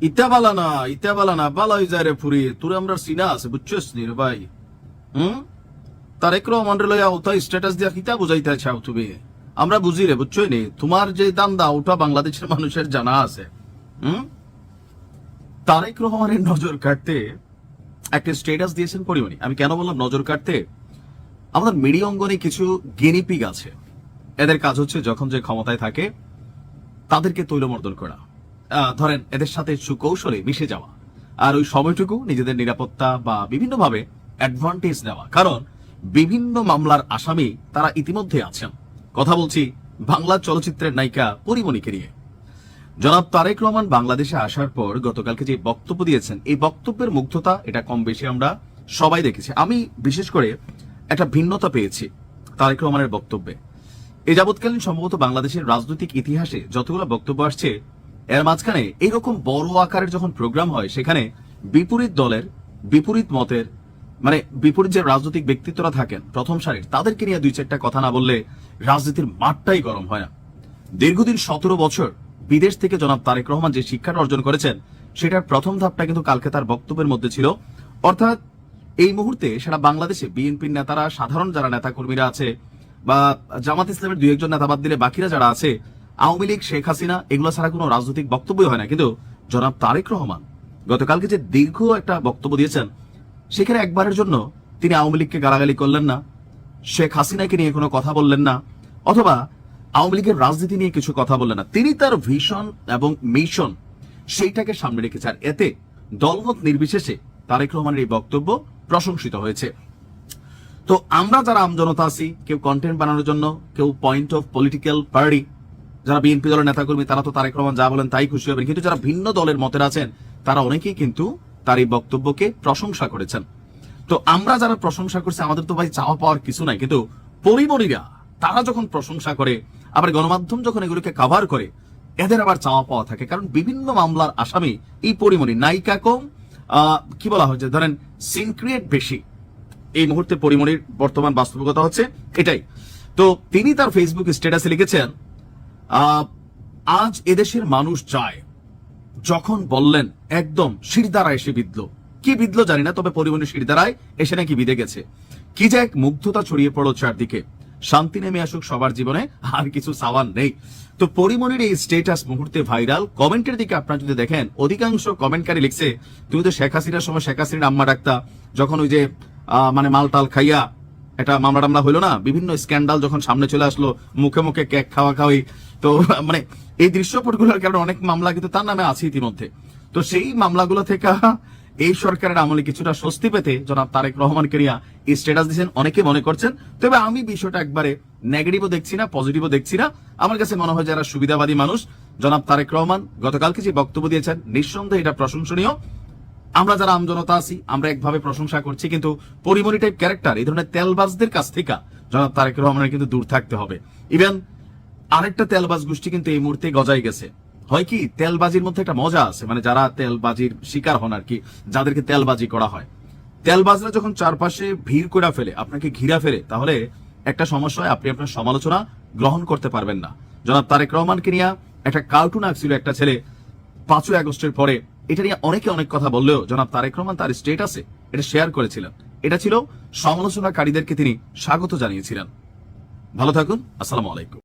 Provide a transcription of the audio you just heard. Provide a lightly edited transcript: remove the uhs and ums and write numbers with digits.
ইতা বালা না বালা হয়ে যায় রে ফুরি, তোর আমরা সিনা আছে বুঝছিস নি রে ভাই। তারেক রহমান রে লইয়া ওটা স্ট্যাটাস দিয়া কিতা বুঝাইতে চাও তুমি? আমরা বুঝি রে, বুঝছই নি? তোমার যে দান্দা ওটা বাংলাদেশের মানুষের জানা আছে। তারেক রহমানের নজর কাটতে একটা স্ট্যাটাস দিয়েছেন পরিমাণে। আমি কেন বললাম নজর কাটতে? আমাদের মিডিয়া অঙ্গনে কিছু গিনিপিগ আছে, এদের কাজ হচ্ছে যখন যে ক্ষমতায় থাকে তাদেরকে তৈলমর্দন করা, ধরেন এদের সাথে সুকৌশলে মিশে যাওয়া, আর ওই সময়টুকু নিজেদের নিরাপত্তা বা বিভিন্নভাবে অ্যাডভান্টেজ নেওয়া। কারণ বিভিন্ন মামলার আসামি তারা ইতিমধ্যে আছেন। কথা বলছি বাংলা চলচ্চিত্রের নায়িকা পরিমণিকে নিয়ে। জনাব তারেক রহমান বাংলাদেশে আসার পর গতকালকে যে বক্তব্য দিয়েছেন, এই বক্তব্যের মুগ্ধতা এটা কম বেশি আমরা সবাই দেখেছি। আমি বিশেষ করে একটা ভিন্নতা পেয়েছি তারেক রহমানের বক্তব্যে। এই যাবৎকালীন সম্ভবত বাংলাদেশের রাজনৈতিক ইতিহাসে যতগুলো বক্তব্য আসছে, এর মাঝখানে এইরকম বড় আকারের যখন প্রোগ্রাম হয়, সেখানে বিপরীত দলের বিপরীত মতের মানে বিপরীত যে রাজনৈতিক ব্যক্তিত্বরা থাকেন প্রথম সারির, তাদেরকে নিয়ে দুই চারটা কথা না বললে রাজনীতির মাঠটাই গরম হয় না। দীর্ঘদিন 17 বছর বিদেশ থেকে জনাব তারেক রহমান যে শিক্ষাটা অর্জন করেছেন, সেটার প্রথম ধাপটা কিন্তু কালকে তার বক্তব্যের মধ্যে ছিল। অর্থাৎ এই মুহূর্তে সারা বাংলাদেশে বিএনপির নেতারা, সাধারণ যারা নেতা কর্মীরা আছে বা জামাত ইসলামের দুই একজন নেতা বাদ দিলে বাকিরা যারা আছে, আওয়ামী লীগ, শেখ হাসিনা, এগুলো ছাড়া কোনো রাজনৈতিক বক্তব্যই হয় না। কিন্তু জনাব তারেক রহমান গতকালকে যে দীর্ঘ একটা বক্তব্য দিয়েছেন, সেখানে একবারের জন্য তিনি আওয়ামী লীগকে গালাগালি করলেন না, শেখ হাসিনাকে নিয়ে কোনো কথা বললেন না, অথবা আওয়ামী লীগের রাজনীতি নিয়ে কিছু কথা বললেন না। তিনি তার ভিশন এবং মিশন সেইটাকে সামনে রেখেছেন। এতে দলমত নির্বিশেষে তারেক রহমানের এই বক্তব্য প্রশংসিত হয়েছে। তো আমরা যারা আমজনতা আছি, কেউ কন্টেন্ট বানানোর জন্য, কেউ পয়েন্ট অফ পলিটিক্যাল পার্টি, যারা বিএনপি দলের নেতাকর্মী, তারা তো তারেক রহমান যা বলেন তাই খুশি হবেন। কিন্তু যারা ভিন্ন দলের মতের আছেন, তারা অনেকেই কিন্তু তার এই বক্তব্যকে প্রশংসা করেছেন। তো আমরা যারা প্রশংসা করছি, আমাদের তো ভাই চাওয়া পাওয়ার কিছু নাই। কিন্তু পরিমণিরা তারা যখন প্রশংসা করে, আবার গণমাধ্যম যখন এগুলোকে কভার করে, এদের আবার চাওয়া পাওয়া থাকে। কারণ বিভিন্ন মামলার আসামি এই পরিমণি, নায়িকা কম, কি বলা হচ্ছে, ধরেন সিন ক্রিয়েট বেশি। এই মুহূর্তে পরিমণির বর্তমান বাস্তবিকতা হচ্ছে এটাই। তো তিনি তার ফেসবুক স্ট্যাটাসে লিখেছেন, আজ এদেশের মানুষ চায়, যখন বললেন একদম শিরদাঁড়ায় এসে বিঁধল। কি বিঁধল জানি না, তবে পরিমণি শিরদাঁড়ায় এসে নাকি বিঁধে গেছে। কি যে এক মুগ্ধতা ছড়িয়ে পড়ল চারদিকে। শান্তি নেমে আসুক সবার জীবনে, আর কিছু সাওয়াল নেই। তো পরিমণির এই স্ট্যাটাস মুহূর্তে ভাইরাল। কমেন্টের দিকে আপনারা যদি দেখেন, অধিকাংশ কমেন্টকারী লিখছে, তুমি তো শেখ হাসিনার সময় শেখ হাসিনার আম্মা ডাক্তা, যখন ওই যে মানে মালটাল খাইয়া একটা মামলা টামলা হইলো না, বিভিন্ন স্ক্যান্ডাল যখন সামনে চলে আসলো, মুখে মুখে কেক খাওয়া খাওয়াই, তো মানে এই দৃশ্যপটগুলোর কারণে অনেক মামলা কিন্তু তার নামে আছে ইতিমধ্যে। তো সেই মামলাগুলো থেকে এই সরকারের আমলে কিছুটা স্বস্তি পেতে জনাব তারেক রহমানকে নিয়ে এই স্ট্যাটাস দিয়েছেন অনেকে মনে করছেন। তবে আমি বিষয়টা একবারে নেগেটিভও দেখছি না, পজিটিভও দেখছি না। আমার কাছে মনে হয় যারা সুবিধাবাদী মানুষ, জনাব তারেক রহমান গতকালকে যে বক্তব্য দিয়েছেন, নিঃসন্দেহে এটা প্রশংসনীয়। আমরা যারা আমজনতা আছি, আমরা একভাবে প্রশংসা করছি। কিন্তু পরিমণি টাইপ ক্যারেক্টার, এই ধরনের তেলবাজদের কাছ থেকে জনাব তারেক রহমানের কিন্তু দূর থাকতে হবে। ইভেন আরেকটা তেলবাজ গোষ্ঠী কিন্তু এই মুহূর্তে গজায় গেছে। হয় কি, তেলবাজির মধ্যে একটা মজা আছে, মানে যারা তেলবাজির শিকার হন আর কি, যাদেরকে তেলবাজি করা হয়, তেলবাজরা যখন চারপাশে ভিড় করে ফেলে, আপনাকে ঘিরা ফেলে, তাহলে একটা সমস্যা হয়, আপনি আপনার সমালোচনা গ্রহণ করতে পারবেন না। জনাব তারেক রহমানকে নিয়ে একটা কার্টুন আঁকছিল একটা ছেলে 5ই আগস্টের পরে। এটা নিয়ে অনেকে অনেক কথা বললেও জনাব তারেক রহমান তার স্ট্যাটাসে এটা শেয়ার করেছিলেন। এটা ছিল সমালোচনাকারীদেরকে তিনি স্বাগত জানিয়েছিলেন। ভালো থাকুন, আসসালামু আলাইকুম।